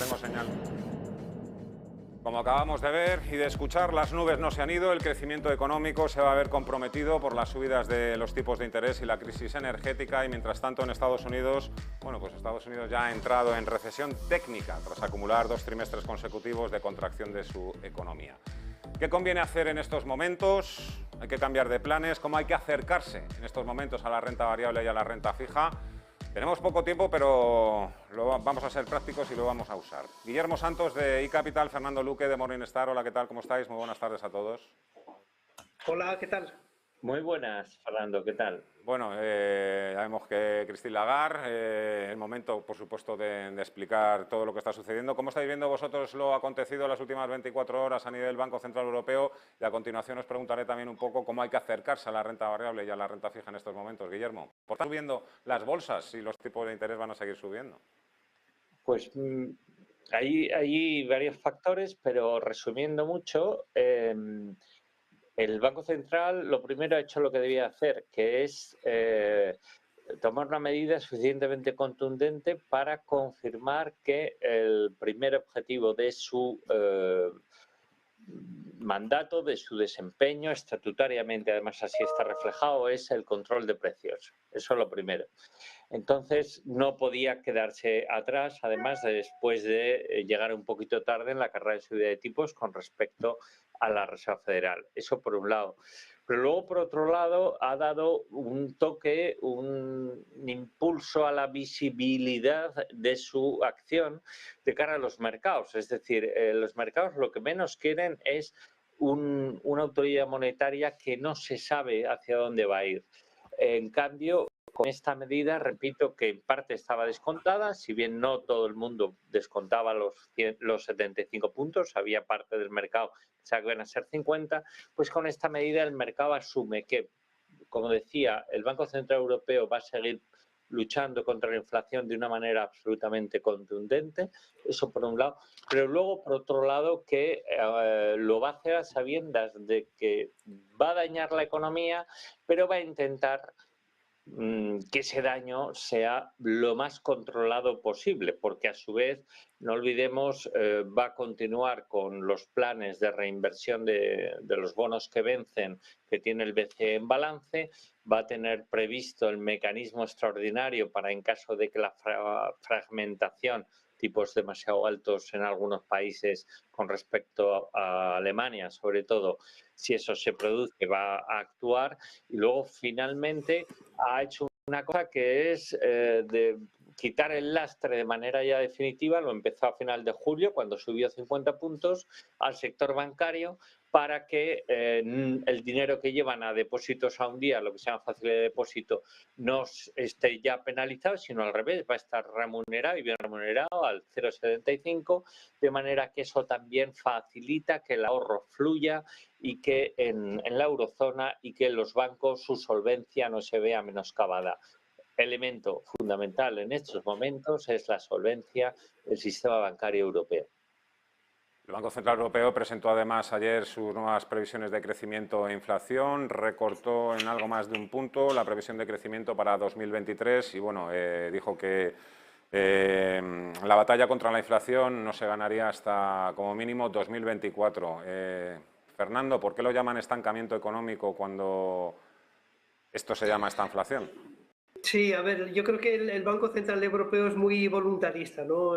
tengo señal. Como acabamos de ver y de escuchar, las nubes no se han ido, el crecimiento económico se va a ver comprometido por las subidas de los tipos de interés y la crisis energética, y mientras tanto en Estados Unidos, pues Estados Unidos ya ha entrado en recesión técnica tras acumular 2 trimestres consecutivos de contracción de su economía. ¿Qué conviene hacer en estos momentos? ¿Hay que cambiar de planes? ¿Cómo hay que acercarse en estos momentos a la renta variable y a la renta fija? Tenemos poco tiempo, pero vamos a ser prácticos y lo vamos a usar. Guillermo Santos de iCapital, Fernando Luque de Morningstar. Hola, ¿qué tal? ¿Cómo estáis? Muy buenas tardes a todos. Hola, ¿qué tal? Muy buenas, Fernando, ¿qué tal? Bueno, ya vemos que Christine Lagarde, el momento, por supuesto, de explicar todo lo que está sucediendo. ¿Cómo estáis viendo vosotros lo acontecido en las últimas 24 horas a nivel del Banco Central Europeo? Y a continuación os preguntaré también un poco cómo hay que acercarse a la renta variable y a la renta fija en estos momentos. Guillermo, ¿por qué están subiendo las bolsas y los tipos de interés van a seguir subiendo? Pues hay varios factores, pero resumiendo mucho, el Banco Central lo primero ha hecho lo que debía hacer, que es tomar una medida suficientemente contundente para confirmar que el primer objetivo de su mandato, de su desempeño, estatutariamente además así está reflejado, es el control de precios. Eso es lo primero. Entonces no podía quedarse atrás, además después de llegar un poquito tarde en la carrera de subida de tipos con respecto a la Reserva Federal. Eso por un lado. Pero luego, por otro lado, ha dado un toque, un impulso a la visibilidad de su acción de cara a los mercados. Es decir, los mercados lo que menos quieren es una autoridad monetaria que no se sabe hacia dónde va a ir. En cambio, con esta medida, repito, que en parte estaba descontada, si bien no todo el mundo descontaba los 75 puntos, había parte del mercado que pensaba que iban a ser 50, pues con esta medida el mercado asume que, como decía, el Banco Central Europeo va a seguir luchando contra la inflación de una manera absolutamente contundente, eso por un lado, pero luego por otro lado que lo va a hacer a sabiendas de que va a dañar la economía, pero va a intentar que ese daño sea lo más controlado posible, porque a su vez, no olvidemos, va a continuar con los planes de reinversión de los bonos que vencen que tiene el BCE en balance, va a tener previsto el mecanismo extraordinario para, en caso de que la fragmentación, tipos demasiado altos en algunos países con respecto a Alemania, sobre todo, si eso se produce, va a actuar. Y luego, finalmente, ha hecho una cosa que es de quitar el lastre de manera ya definitiva, lo empezó a final de julio, cuando subió 50 puntos, al sector bancario, para que el dinero que llevan a depósitos a un día, lo que se llama facilidad de depósito, no esté ya penalizado, sino al revés, va a estar remunerado y bien remunerado al 0,75, de manera que eso también facilita que el ahorro fluya y que en la eurozona y que en los bancos su solvencia no se vea menoscabada. Elemento fundamental en estos momentos es la solvencia del sistema bancario europeo. El Banco Central Europeo presentó además ayer sus nuevas previsiones de crecimiento e inflación, recortó en algo más de un punto la previsión de crecimiento para 2023 y dijo que la batalla contra la inflación no se ganaría hasta como mínimo 2024. Fernando, ¿por qué lo llaman estancamiento económico cuando esto se llama esta inflación? Sí, a ver, yo creo que el Banco Central Europeo es muy voluntarista, ¿no?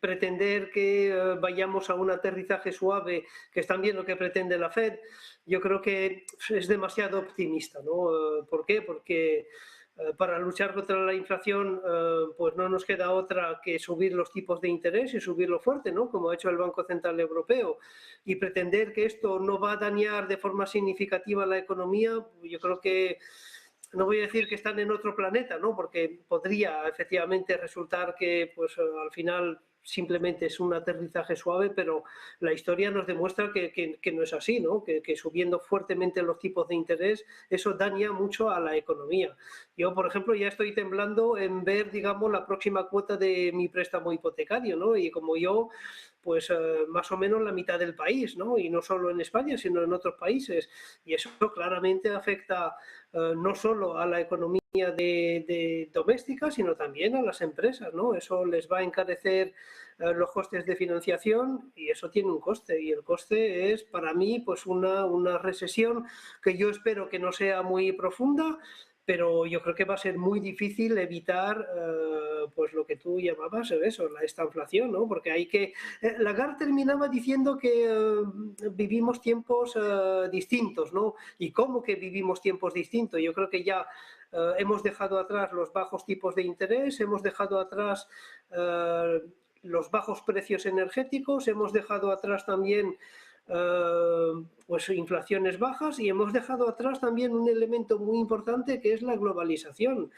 Pretender que vayamos a un aterrizaje suave, que están viendo que pretende la Fed, yo creo que es demasiado optimista, ¿no? ¿Por qué? Porque para luchar contra la inflación pues no nos queda otra que subir los tipos de interés y subirlo fuerte, ¿no? Como ha hecho el Banco Central Europeo. Y pretender que esto no va a dañar de forma significativa la economía, yo creo que no voy a decir que están en otro planeta, ¿no? Porque podría efectivamente resultar que pues al final simplemente es un aterrizaje suave, pero la historia nos demuestra que no es así, ¿no? Que subiendo fuertemente los tipos de interés, eso daña mucho a la economía. Yo, por ejemplo, ya estoy temblando en ver, digamos, la próxima cuota de mi préstamo hipotecario, ¿no? Y como yo, pues más o menos la mitad del país, ¿no? Y no solo en España, sino en otros países. Y eso claramente afecta no solo a la economía de doméstica, sino también a las empresas, ¿no? Eso les va a encarecer los costes de financiación y eso tiene un coste, y el coste es para mí pues una recesión que yo espero que no sea muy profunda, pero yo creo que va a ser muy difícil evitar pues lo que tú llamabas eso, esta inflación, ¿no? Porque hay que... Lagarde terminaba diciendo que vivimos tiempos distintos, ¿no? ¿Y cómo que vivimos tiempos distintos? Yo creo que ya hemos dejado atrás los bajos tipos de interés, hemos dejado atrás los bajos precios energéticos, hemos dejado atrás también pues inflaciones bajas y hemos dejado atrás también un elemento muy importante que es la globalización.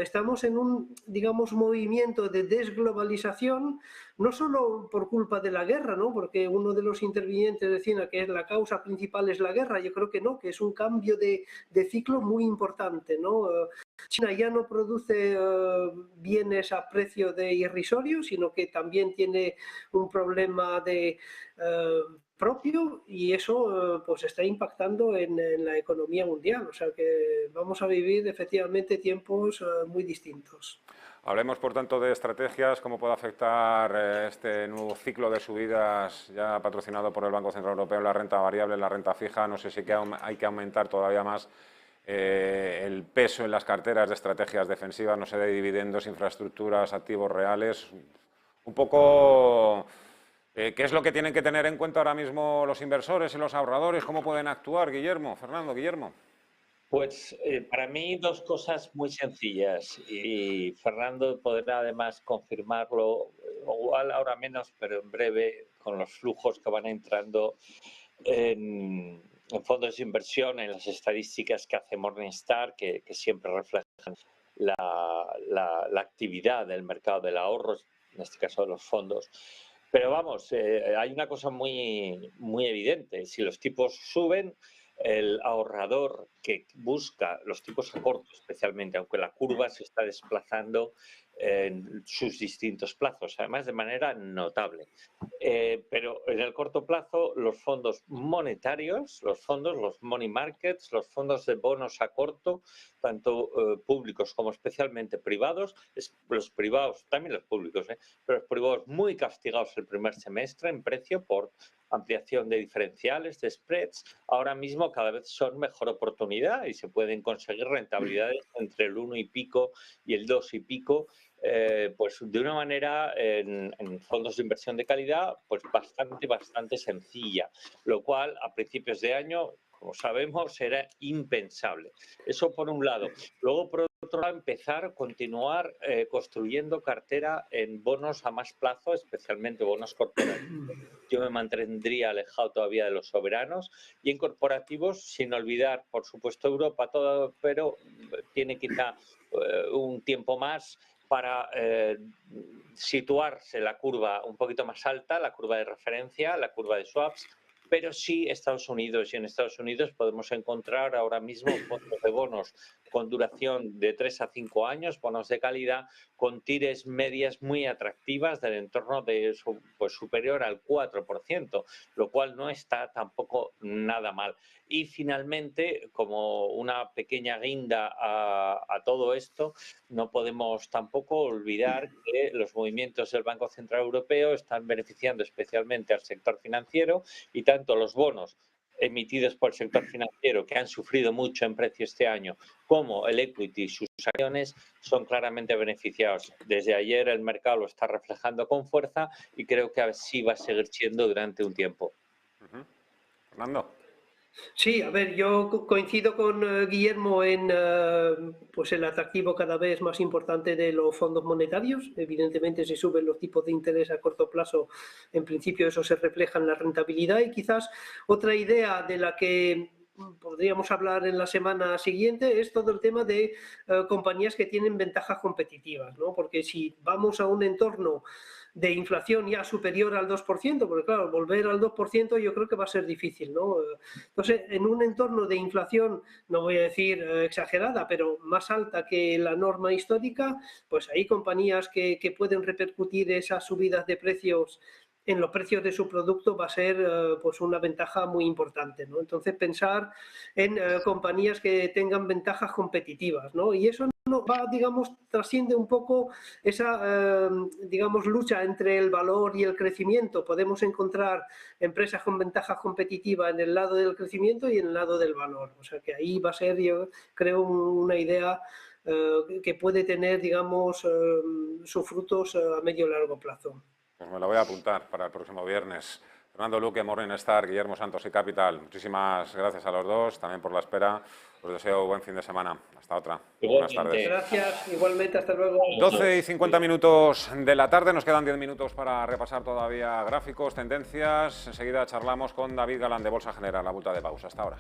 Estamos en un, digamos, movimiento de desglobalización, no solo por culpa de la guerra, ¿no? Porque uno de los intervinientes decía que la causa principal es la guerra. Yo creo que no, que es un cambio de ciclo muy importante, ¿no? China ya no produce bienes a precio de irrisorio, sino que también tiene un problema de propio y eso pues está impactando en la economía mundial. O sea que vamos a vivir efectivamente tiempos muy distintos. Hablemos, por tanto, de estrategias, cómo puede afectar este nuevo ciclo de subidas ya patrocinado por el Banco Central Europeo, la renta variable, la renta fija. No sé si hay que aumentar todavía más el peso en las carteras de estrategias defensivas, no sé, de dividendos, infraestructuras, activos reales. Un poco, ¿qué es lo que tienen que tener en cuenta ahora mismo los inversores y los ahorradores? ¿Cómo pueden actuar, Guillermo? Fernando, Guillermo. Pues para mí dos cosas muy sencillas y Fernando podrá además confirmarlo, igual ahora menos, pero en breve, con los flujos que van entrando en fondos de inversión, en las estadísticas que hace Morningstar, que siempre reflejan la actividad del mercado del ahorro, en este caso de los fondos. Pero vamos, hay una cosa muy evidente. Si los tipos suben, el ahorrador que busca los tipos a corto, especialmente, aunque la curva se está desplazando en sus distintos plazos, además de manera notable. Pero en el corto plazo, los fondos monetarios, los money markets, los fondos de bonos a corto, tanto públicos como especialmente privados, los privados, también los públicos, pero los privados muy castigados el primer semestre en precio por ampliación de diferenciales, de spreads, ahora mismo cada vez son mejor oportunidad y se pueden conseguir rentabilidades entre el 1 y pico y el 2 y pico, pues de una manera en fondos de inversión de calidad pues bastante sencilla, lo cual a principios de año, como sabemos, era impensable. Eso por un lado. Luego, por otro lado, continuar construyendo cartera en bonos a más plazo, especialmente bonos corporativos. Yo me mantendría alejado todavía de los soberanos y en corporativos, sin olvidar, por supuesto, Europa, todo, pero tiene quizá un tiempo más para situarse la curva un poquito más alta, la curva de referencia, la curva de swaps, pero sí Estados Unidos. Y en Estados Unidos podemos encontrar ahora mismo fondos de bonos con duración de 3 a 5 años, bonos de calidad, con tires medias muy atractivas del entorno de pues superior al 4%, lo cual no está tampoco nada mal. Y finalmente, como una pequeña guinda a todo esto, no podemos tampoco olvidar que los movimientos del Banco Central Europeo están beneficiando especialmente al sector financiero y tanto los bonos emitidos por el sector financiero, que han sufrido mucho en precio este año, como el equity y sus acciones, son claramente beneficiados. Desde ayer el mercado lo está reflejando con fuerza y creo que así va a seguir siendo durante un tiempo. Fernando. Sí, a ver, yo coincido con Guillermo en pues el atractivo cada vez más importante de los fondos monetarios. Evidentemente, si suben los tipos de interés a corto plazo, en principio eso se refleja en la rentabilidad. Y quizás otra idea de la que podríamos hablar en la semana siguiente es todo el tema de compañías que tienen ventajas competitivas, ¿no? Porque si vamos a un entorno de inflación ya superior al 2%, porque claro, volver al 2% yo creo que va a ser difícil, ¿no? Entonces, en un entorno de inflación, no voy a decir exagerada, pero más alta que la norma histórica, pues hay compañías que pueden repercutir esas subidas de precios en los precios de su producto va a ser pues una ventaja muy importante, ¿no? Entonces pensar en compañías que tengan ventajas competitivas, ¿no? Y eso no va, digamos, trasciende un poco esa, digamos, lucha entre el valor y el crecimiento. Podemos encontrar empresas con ventajas competitivas en el lado del crecimiento y en el lado del valor. O sea que ahí va a ser, yo creo, una idea que puede tener, digamos, sus frutos a medio y largo plazo. Pues me lo voy a apuntar para el próximo viernes. Fernando Luque, Morningstar, Guillermo Santos y Capital. Muchísimas gracias a los dos, también por la espera. Os deseo buen fin de semana. Hasta otra. Buenas tardes. Gracias, igualmente, hasta luego. 12:50 minutos de la tarde, nos quedan 10 minutos para repasar todavía gráficos, tendencias. Enseguida charlamos con David Galán de Bolsa General, la vuelta de pausa. Hasta ahora.